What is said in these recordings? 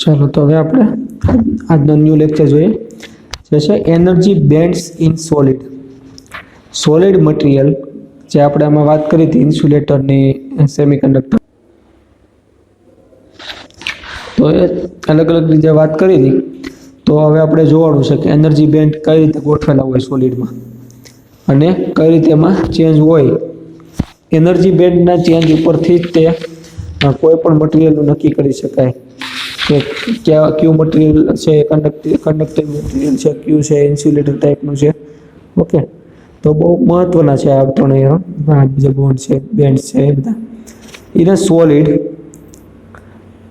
ચાલો તો હવે આપણે આજનો ન્યૂ લેક્ચર જોઈએ જે છે energy bands in solid solid material જે આપણે આમાં વાત કરી હતી ઇન્સ્યુલેટરની સેમિકન્ડક્ટર તો એ અલગ અલગ રીતે વાત કરી હતી તો હવે આપણે જોવાનું છે કે એનર્જી બેન્ડ કઈ રીતે ગોઠવેલા હોય સોલિડમાં અને કઈ રીતે એમાં ચેન્જ હોય એનર્જી બેન્ડના ચેન્જ ઉપરથી જ તે કોઈ પણ મટીરિયલનું નક્કી કરી શકાય કે ક્યુ મટીરિયલ છે કંડક્ટિવ મટીરિયલ છે ક્યુ છે ઇન્સ્યુલેટર ટાઈપનું છે ઓકે તો બહુ મહત્વના છે આ ત્રણેય જે બોન્ડ છે બેન્ડ છે એ બધા in a solid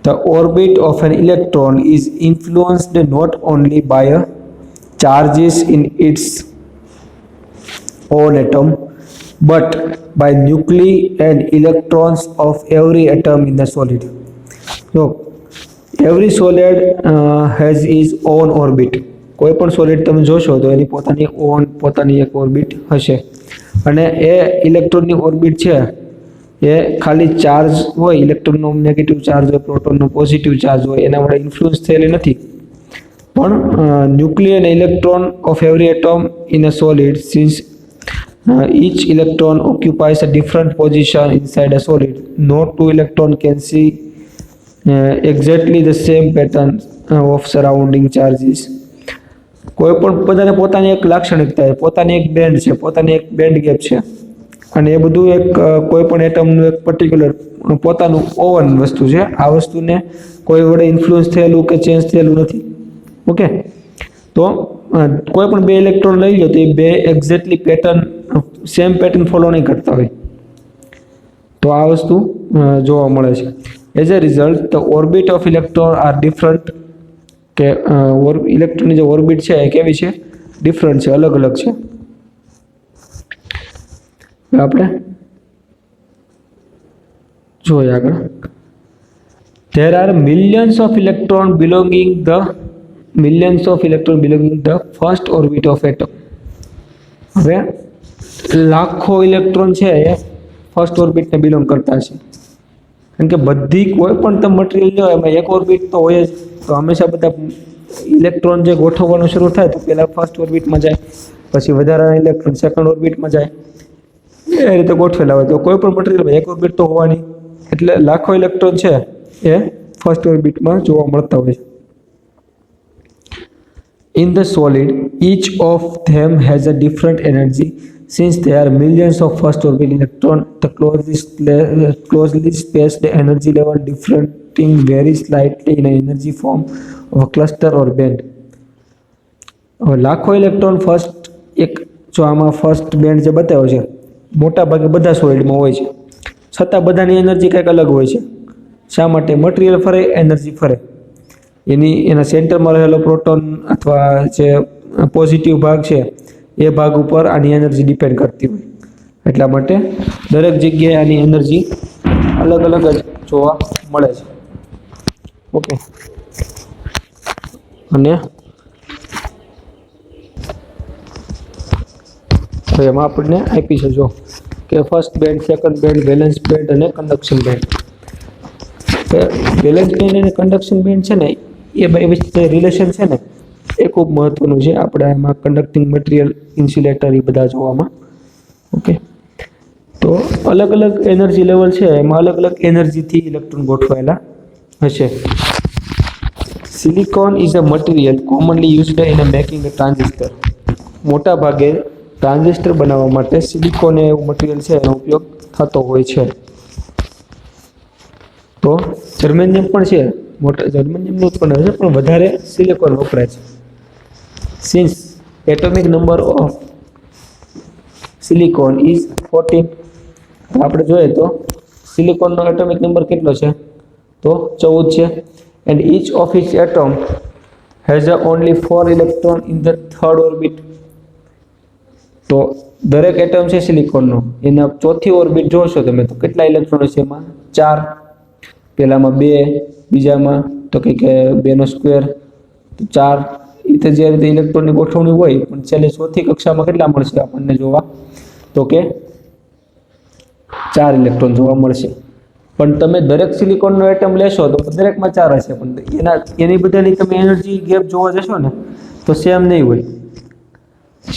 the orbit of an electron is influenced not only by a charges in its own atom but by nuclei and electrons of every atom in the solid. So every solid has its own orbit. કોઈ પણ solid તમે જોશો તો એની પોતાની એક orbit હશે અને એ ઇલેક્ટ્રોનની ઓર્બિટ છે એ ખાલી ચાર્જ હોય ઇલેક્ટ્રોનનો નેગેટિવ ચાર્જ હોય પ્રોટોનનો પોઝિટિવ ચાર્જ હોય એના વડે ઇન્ફ્લુઅન્સ થયેલી નથી પણ ન્યુક્લિયર અને electron of every atom in a solid since each electron occupies a different position inside a solid no two electron can see exactly the same pattern of surrounding charges કોઈ પણ બધાને પોતાની એક લાક્ષણિકતા છે પોતાની એક બેન્ડ છે પોતાની એક બેન્ડ ગેપ છે અને એ બધું એક કોઈ પણ એટમનું એક પર્ટિક્યુલર પોતાનું ઓવન વસ્તુ છે આ વસ્તુને કોઈ વડે ઇન્ફ્લુઅન્સ થયેલું કે ચેન્જ થયેલું નથી ઓકે તો કોઈ પણ બે ઇલેક્ટ્રોન લઈ લો તો એ બે exactly pattern same pattern follow નહીં કરતા હોય તો આ વસ્તુ જોવા મળે છે as a result the orbit of electron are different કે ઇલેક્ટ્રોનની જે ઓર્બિટ છે એ કેવી છે ડિફરન્ટ છે અલગ અલગ છે આપણે જોઈએ આગળ there are millions of electron belonging the first orbit of atom હવે લાખો ઇલેક્ટ્રોન છે એ ફર્સ્ટ ઓર્બિટને બિલોંગ કરતા છે કારણ કે બધી કોઈ પણ તમે મટીરિયલ લો એમાં એક ઓર્બિટ તો હોય જ તો હંમેશા બધા ઇલેક્ટ્રોન જે ગોઠવવાનું શરૂ થાય તો પહેલાં ફર્સ્ટ ઓર્બિટમાં જાય પછી વધારાના ઇલેક્ટ્રોન સેકન્ડ ઓર્બિટમાં જાય એ રીતે ગોઠવેલા હોય તો કોઈ પણ મટીરિયલમાં એક ઓર્બિટ તો હોવાની એટલે લાખો ઇલેક્ટ્રોન છે એ ફર્સ્ટ ઓર્બિટમાં જોવા મળતા હોય છે in the solid each of them has a different energy since there are millions of first orbit electron the closely spaced energy level differing very slightly in energy form of a cluster or band લાખો electron first એક જો આમાં first band જે બતાવ્યો છે મોટા ભાગે બધા સોલિડમાં હોય છે છતાં બધાની એનર્જી કંઈક અલગ હોય છે શા માટે મટીરિયલ ફરે એનર્જી ફરે એના સેન્ટરમાં રહેલો પ્રોટોન અથવા જે પોઝિટિવ ભાગ છે એ ભાગ ઉપર આની એનર્જી ડિપેન્ડ કરતી હોય એટલા માટે દરેક જગ્યાએ આની એનર્જી અલગ અલગ જ જોવા મળે છે ઓકે અને તો એમાં આપણને આપી છે જો કે first band second band balance band અને કન્ડક્શન બેન્ડ બેલેન્સ બેન્ડ અને કન્ડક્શન બેન્ડ છે ને એ બે વચ્ચે રિલેશન છે ને એ ખૂબ મહત્વનું છે આપણે એમાં કન્ડક્ટિંગ મટીરિયલ ઇન્સ્યુલેટર એ બધા જોવામાં ઓકે તો અલગ અલગ એનર્જી લેવલ છે એમાં અલગ અલગ એનર્જીથી ઇલેક્ટ્રોન ગોઠવાયેલા હશે silicon is a material commonly used in a making a transistor મોટા ભાગે ટ્રાન્ઝિસ્ટર બનાવવા માટે સિલિકોન એવું મટીરિયલ છે એનો ઉપયોગ થતો હોય છે તો જર્મેનિયમ પણ છે મોટા જર્મેનિયમનું ઉત્પન્ન છે પણ વધારે સિલિકોન વપરાય છે since atomic number of silicon is 14 આપણે જોઈએ તો સિલિકોનનો એટોમિક નંબર કેટલો છે તો 14 છે and inch of its atom has only 4 electron in the third orbit તો દરેક એટમ છે સિલિકોનનો એના ચોથી ઓર્બિટ જોશો તમે તો કેટલા ઇલેક્ટ્રોન છે એમાં 4 પહેલામાં 2 બીજામાં તો કંઈક 2² તો 4 રીતે જે રીતે ઇલેક્ટ્રોનની ગોઠવણી હોય પણ છેલ્લે ચોથી કક્ષામાં કેટલા મળશે આપણને જોવા તો કે 4 ઇલેક્ટ્રોન જોવા મળશે પણ તમે દરેક સિલિકોનનો એટમ લેશો તો દરેકમાં 4 હશે, પણ એની બધાની તમે એનર્જી ગેપ જોવા જશો ને તો સેમ નહીં હોય.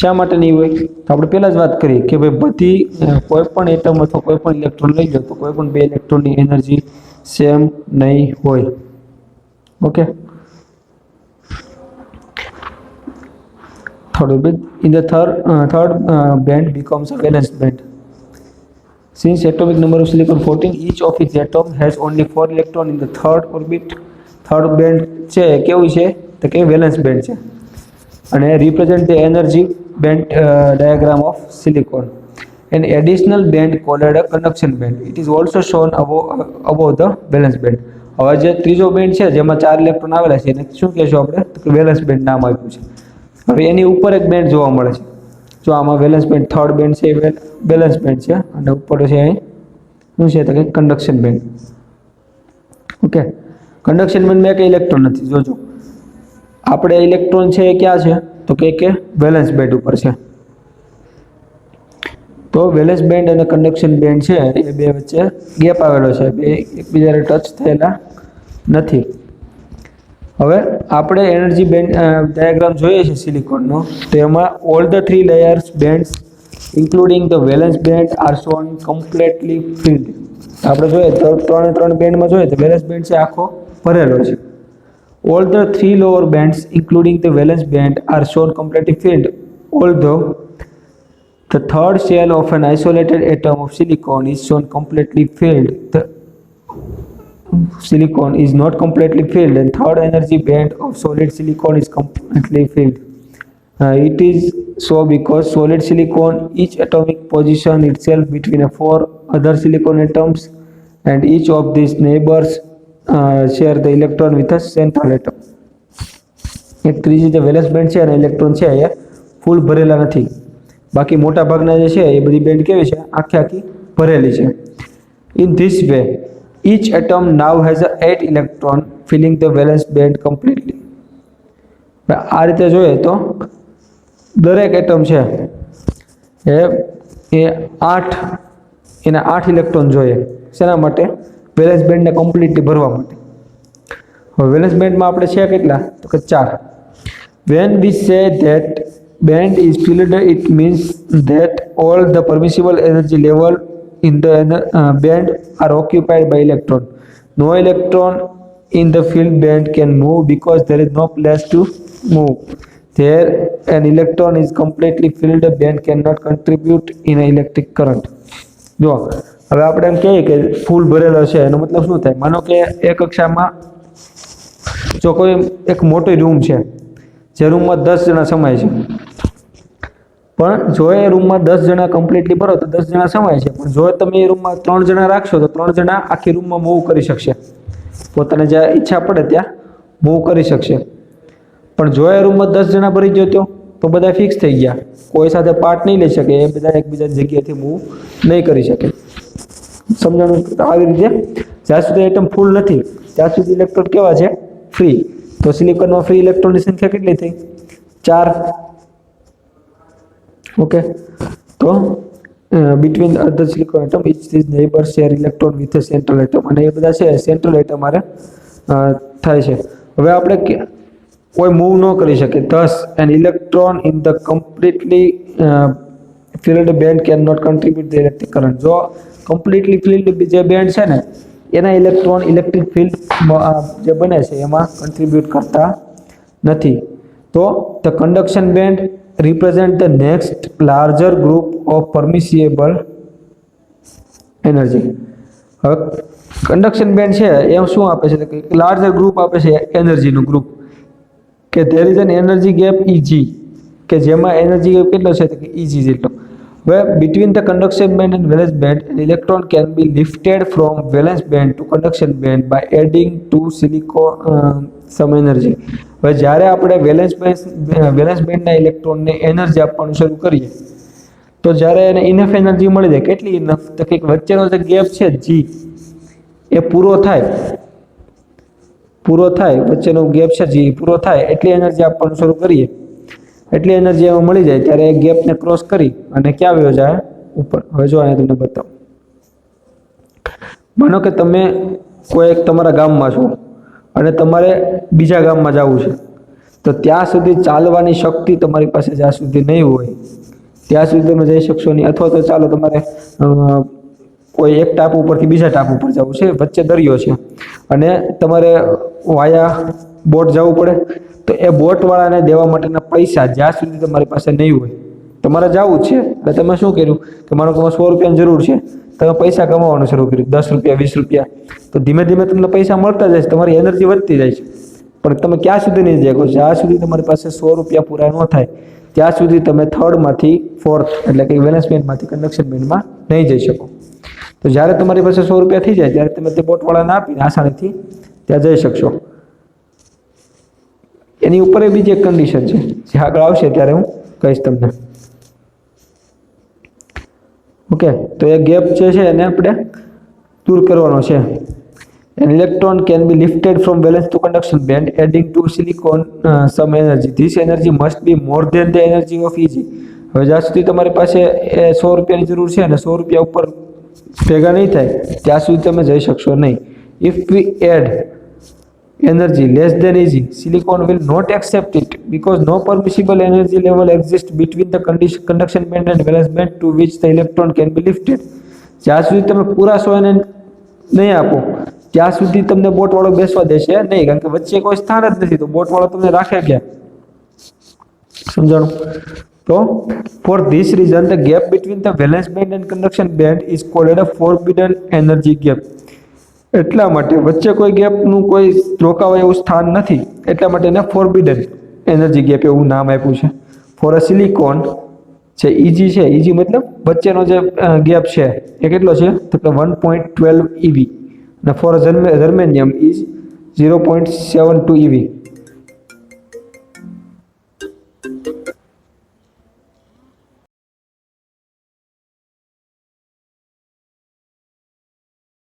શા માટે નહીં હોય? તો આપણે પહેલા જ વાત કરી કે ભાઈ બધી કોઈ પણ એટમ અથવા કોઈ પણ ઇલેક્ટ્રોન લઈ લો તો કોઈ પણ બે ઇલેક્ટ્રોનની એનર્જી સેમ નહીં હોય. Okay. Third bit, in the third band becomes a valence band. Since atomic number of silicon 14, each of its atom has only 4 electron in the third orbit. Third band છે કેવું છે તો કે valence band છે અને represent the energy band diagram of silicon. An additional band called a conduction band. It is also shown above the valence band. હવે જે ત્રીજો બેન્ડ છે જેમાં 4 ઇલેક્ટ્રોન આવેલા છે એને શું કહેશું આપણે તો કે વેલેન્સ બેન્ડ નામ આપ્યું છે. હવે એની ઉપર એક બેન્ડ જોવા મળે છે. જો આમાં વેલેન્સ બેન્ડ થર્ડ બેન્ડ છે એ વેલેન્સ બેન્ડ છે અને ઉપર છે અહીં શું છે તો કે કન્ડક્શન બેન્ડ. ઓકે. કન્ડક્શન બેન્ડમાં એક ઇલેક્ટ્રોન નથી. જોજો આપણે ઇલેક્ટ્રોન છે એ ક્યાં છે તો કે વેલેન્સ બેન્ડ ઉપર છે. તો વેલેન્સ બેન્ડ અને કન્ડક્શન બેન્ડ છે એ બે વચ્ચે ગેપ આવેલો છે, બે એકબીજાને ટચ થયેલા નથી. હવે આપણે એનર્જી બેન્ડ ડાયાગ્રામ જોઈએ છે સિલિકોનનો, તો એમાં all the 3 layers bands including the valence band are shown completely filled. આપણે જોઈએ તો ત્રણ બેન્ડમાં જોઈએ તો વેલેન્સ બેન્ડ છે આખો ભરેલો છે. All the 3 lower bands including the valence band are shown completely filled, although the third shell of an isolated atom of silicon is shown completely filled. The silicon is not completely filled, and third energy band of solid silicon is completely filled. It is so because solid silicon each atomic position itself between 4 other silicon atoms, and each of these neighbors share the electron with a central atom. એક ત્રીજી જે valence band છે અને electron છે એ ફૂલ ભરેલા નથી. બાકી મોટા ભાગના જે છે એ બધી બેન્ડ કેવી છે આખી ભરેલી છે. In this way each atom now has a 8 electron filling the valence band completely. આ રીતે જોઈએ તો દરેક એટમ છે એ 8 ઇલેક્ટ્રોન જોઈએ. શેના માટે? વેલેન્સ બેન્ડને કમ્પ્લીટલી ભરવા માટે. હવે વેલેન્સ બેન્ડમાં આપણે છે કેટલા તો કે 4. When we say that band is filled, it means that all the permissible energy level in the band are occupied by electron. No electron in the filled band can move because there is no place to move. There an electron is completely filled, the band cannot contribute in an electric current. જો હવે આપણે એમ કહીએ કે ફૂલ ભરેલો છે એનો મતલબ શું થાય? માનો કે એક કક્ષામાં જો કોઈ એક મોટો રૂમ છે જે રૂમમાં 10 જણા સમાય છે, પણ જો એ રૂમમાં 10 જણા કમ્પ્લીટલી ભરો તો 10 જણા સમાય છે, પણ જો તમે એ રૂમમાં 3 જણા રાખશો તો 3 જણા આખી રૂમમાં મૂવ કરી શકશે, પોતાને જ્યાં ઈચ્છા પડે ત્યાં મૂવ કરી શકશે. પણ જો એ રૂમમાં 10 જણા ભરી ગયો તો બધા ફિક્સ થઈ ગયા, કોઈ સાથે પાર્ટ નહીં લઈ શકે, એ બધા એકબીજાની જગ્યાએથી મૂવ નહીં કરી શકે. સમજાણું? આવી રીતે જ્યાં સુધી એટમ ફૂલ નથી ત્યાં સુધી ઇલેક્ટ્રોન કેવા છે? ફ્રી. તો સિલિકોનમાં ફ્રી ઇલેક્ટ્રોનની સંખ્યા કેટલી થઈ? 4. ઓકે. તો between the other silicon atom each these neighbors share electron with a central atom, અને એ બધા છે સેન્ટ્રલ એટમ મારે થાય છે. હવે આપણે કોઈ મૂવ ન કરી શકે. thus an electron in the completely filled band cannot contribute the electric current. જો કમ્પ્લીટલી ફિલ્ડ જે બેન્ડ છે ને એના ઇલેક્ટ્રોન ઇલેક્ટ્રિક ફિલ્ડ જે બને છે એમાં કન્ટ્રીબ્યુટ કરતા નથી. તો the conduction band represent the next larger group of permissible energy. હવે કન્ડક્શન બેન્ડ છે એ શું આપે છે કે લાર્જર ગ્રુપ આપે છે એનર્જીનું ગ્રુપ, કે there is an energy gap Eg, કે જેમાં એનર્જી ગેપ કેટલો છે તો કે Eg જેટલો. હવે between the conduction band and valence band an electron can be lifted from valence band to conduction band by adding to silicon some energy. હવે જ્યારે આપણે વેલેન્સ બેન્ડના ઇલેક્ટ્રોનને એનર્જી આપવાનું શરૂ કરીએ તો જ્યારે એને ઇનફ એનર્જી મળી જાય, કેટલી ઇનફ તો કે વચ્ચેનો જે ગેપ છે જી એ પૂરો થાય, વચ્ચેનો ગેપ છે જી પૂરો થાય એટલી એનર્જી આપવાનું શરૂ કરીએ, એટલી એનર્જી એમાં મળી જાય ત્યારે એ ગેપને ક્રોસ કરી અને ક્યાં વયો જાય? ઉપર. હવે જો અહીંયા તમને બતાવું. માનો કે તમે કોઈ એક તમારા ગામમાં છો અને તમારે બીજા ગામમાં જવું છે, તો ત્યાં સુધી ચાલવાની શક્તિ તમારી પાસે જ્યાં સુધી નહીં હોય ત્યાં સુધી તમે જઈ શકશો નહીં. અથવા તો ચાલો તમારે કોઈ એક ટાપુ ઉપરથી બીજા ટાપુ ઉપર જવું છે, વચ્ચે દરિયો છે અને તમારે વાયા બોટ જવું પડે, તો એ બોટવાળાને દેવા માટેના પૈસા જ્યાં સુધી તમારી પાસે નહીં હોય, તમારે જવું છે એટલે તમે શું કર્યું કે માનો કે 100 રૂપિયાની જરૂર છે, તમે પૈસા કમાવાનું શરૂ કર્યું, 10 રૂપિયા 20 રૂપિયા, તો ધીમે ધીમે તમને પૈસા મળતા જાય છે, તમારી એનર્જી વધતી જાય છે. પણ તમે ક્યાં સુધી નહીં જાગો, જ્યાં સુધી તમારી પાસે 100 રૂપિયા પૂરા ન થાય ત્યાં સુધી તમે થર્ડમાંથી ફોર્થ એટલે કે વેલેન્સ બેન્ડમાંથી કન્ડક્શન બેન્ડમાં નહીં જઈ શકો. તો જ્યારે તમારી પાસે 100 રૂપિયા થઈ જાય ત્યારે તમે તે બોટવાળાને આપીને આસાનીથી ત્યાં જઈ શકશો. એની ઉપર બીજી એક કન્ડિશન છે જે આગળ આવશે ત્યારે હું કહીશ તમને. ઓકે, તો એ ગેપ જે છે એને આપણે દૂર કરવાનો છે. An electron can be lifted from valence to conduction band, adding to silicon some energy. This energy must be more than the energy of Eg. હવે જ્યાં સુધી તમારી પાસે એ 100 રૂપિયાની જરૂર છે અને 100 રૂપિયા ઉપર ભેગા નહીં થાય ત્યાં સુધી તમે જઈ શકશો નહીં. If we add energy less than Eg, silicon will not accept it because no permissible energy level exists between the conduction band and valence band to which the electron can be lifted. જ્યાં સુધી તમે પૂરા 100 ને નહીં આપો ત્યાં સુધી તમને બોટવાળો બેસવા દેશે નહીં, કારણ કે વચ્ચે કોઈ સ્થાન જ નથી, તો બોટવાળો તમને રાખે ક્યાં? સમજાણું? તો for this reason the gap between the valence band and conduction band is called a forbidden energy gap. એટલા માટે વચ્ચે કોઈ ગેપનું કોઈ રોકાવા એવું સ્થાન નથી, એટલા માટે એને ફોરબિડન એનર્જી ગેપ એવું નામ આપ્યું છે. ફોર અ સિલિકોન છે Eg છે, Eg મતલબ વચ્ચેનો જે ગેપ છે એ કેટલો છે તો કે 1.12 EV, અને ફોર જર્મેનિયમ ઇઝ 0.72 EV.